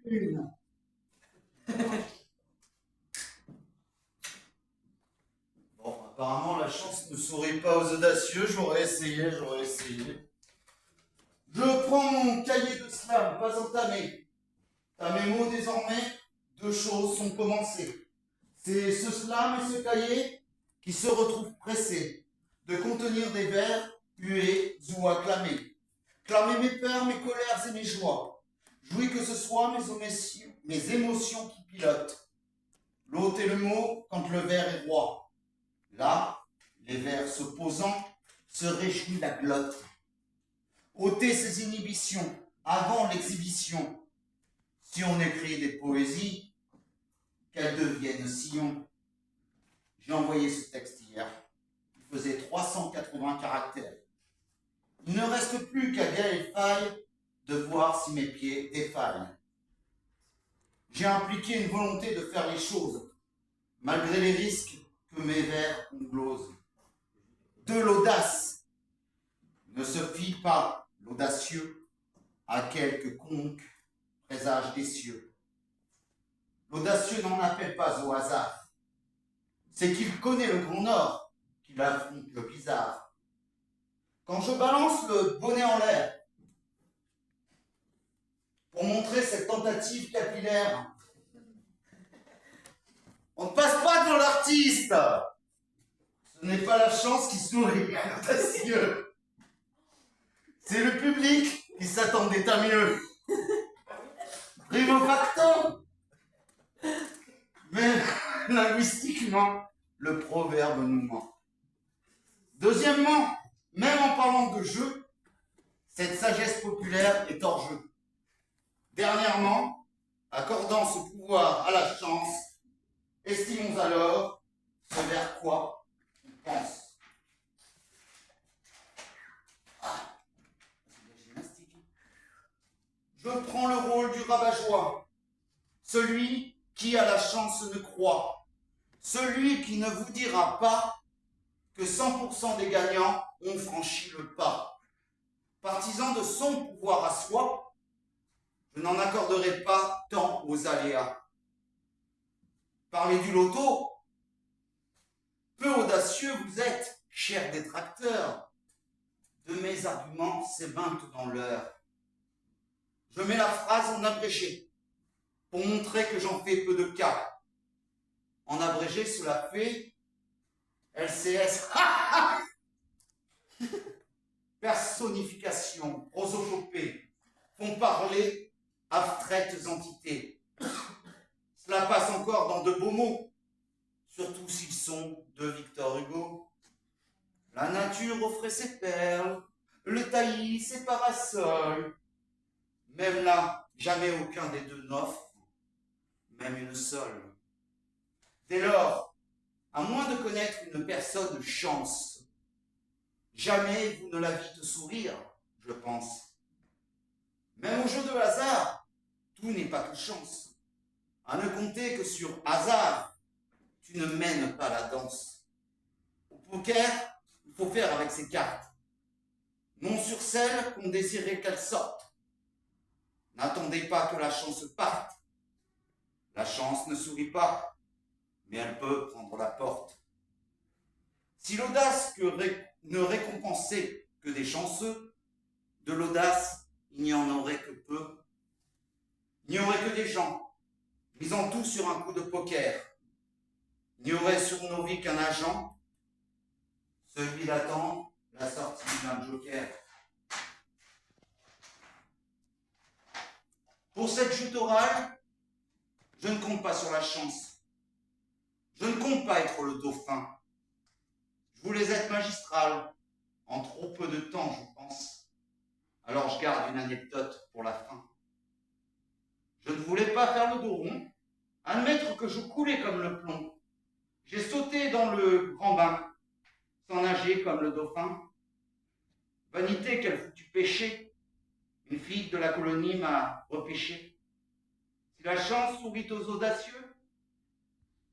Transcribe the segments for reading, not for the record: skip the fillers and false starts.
une. Bon, apparemment la chance ne sourit pas aux audacieux, j'aurais essayé. Je prends mon cahier de slam, pas entamé. À mes mots désormais, deux choses sont commencées. C'est ce slam et ce cahier qui se retrouvent pressés de contenir des vers hués ou acclamés. Clamer mes peurs, mes colères et mes joies. Jouis que ce soit mes émotions qui pilotent. L'hôte et le mot quand le vers est roi. Là, les vers s'opposant se réjouit la glotte. ôter ses inhibitions avant l'exhibition. Si on écrit des poésies, qu'elles deviennent sillons. J'ai envoyé ce texte hier. Il faisait 380 caractères. Il ne reste plus qu'à vieille faille de voir si mes pieds défaillent. J'ai impliqué une volonté de faire les choses, malgré les risques que mes vers glosent. De l'audace. Ne se fie pas, l'audacieux, à quelque conque présage des cieux. L'audacieux n'en appelle pas au hasard. C'est qu'il connaît le grand nord, qu'il affronte le bizarre. Quand je balance le bonnet en l'air, pour montrer cette tentative capillaire, on ne passe pas devant l'artiste. Ce n'est pas la chance qui sourit à l'audacieux. C'est le public qui s'attendait à mieux. Primo facto. Mais linguistiquement, le proverbe nous ment. Deuxièmement, même en parlant de jeu, cette sagesse populaire est hors jeu. Dernièrement, accordant ce pouvoir à la chance, estimons alors ce vers quoi on pense. Je prends le rôle du rabat-joie, celui qui à la chance ne croit, celui qui ne vous dira pas que 100% des gagnants ont franchi le pas. Partisan de son pouvoir à soi, je n'en accorderai pas tant aux aléas. Parler du loto, peu audacieux vous êtes, chers détracteurs, de mes arguments, c'est maintenant l'heure. Je mets la phrase en abrégé, pour montrer que j'en fais peu de cas. En abrégé, cela fait LCS. Personnification, prosopopée, font parler abstraites entités. Cela passe encore dans de beaux mots, surtout s'ils sont de Victor Hugo. La nature offrait ses perles, le taillis ses parasols. Même là, jamais aucun des deux n'offre, même une seule. Dès lors, à moins de connaître une personne chance, jamais vous ne la vîtes sourire, je pense. Même au jeu de hasard, tout n'est pas que chance. À ne compter que sur hasard, tu ne mènes pas la danse. Au poker, il faut faire avec ses cartes. Non sur celles qu'on désirait qu'elles sortent. N'attendez pas que la chance parte. La chance ne sourit pas, mais elle peut prendre la porte. Si l'audace ne récompensait que des chanceux, de l'audace, il n'y en aurait que peu. Il n'y aurait que des gens, misant tout sur un coup de poker. Il n'y aurait sur nos vies qu'un agent, celui d'attendre la sortie d'un joker. Pour cette joute orale, je ne compte pas sur la chance. Je ne compte pas être le dauphin. Je voulais être magistral, en trop peu de temps, je pense. Alors je garde une anecdote pour la fin. Je ne voulais pas faire le dos rond, admettre que je coulais comme le plomb. J'ai sauté dans le grand bain, sans nager comme le dauphin. Vanité, quel foutu péché, une fille de la colonie m'a repêché. Si la chance sourit aux audacieux,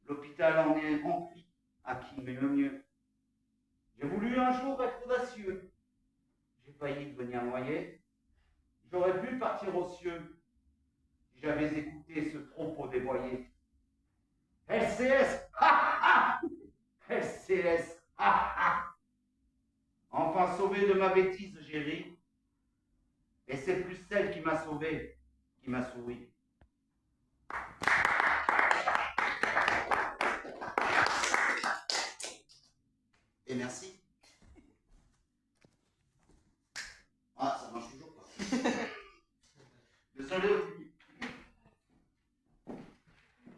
l'hôpital en est rempli, à qui mais le mieux. J'ai voulu un jour être audacieux, j'ai failli devenir noyé, j'aurais pu partir aux cieux, j'avais écouté ce propos dévoyé. LCS, ha ha! LCS, ha ha! Enfin sauvé de ma bêtise, j'ai ri. Et c'est plus celle qui m'a sauvé, qui m'a souri.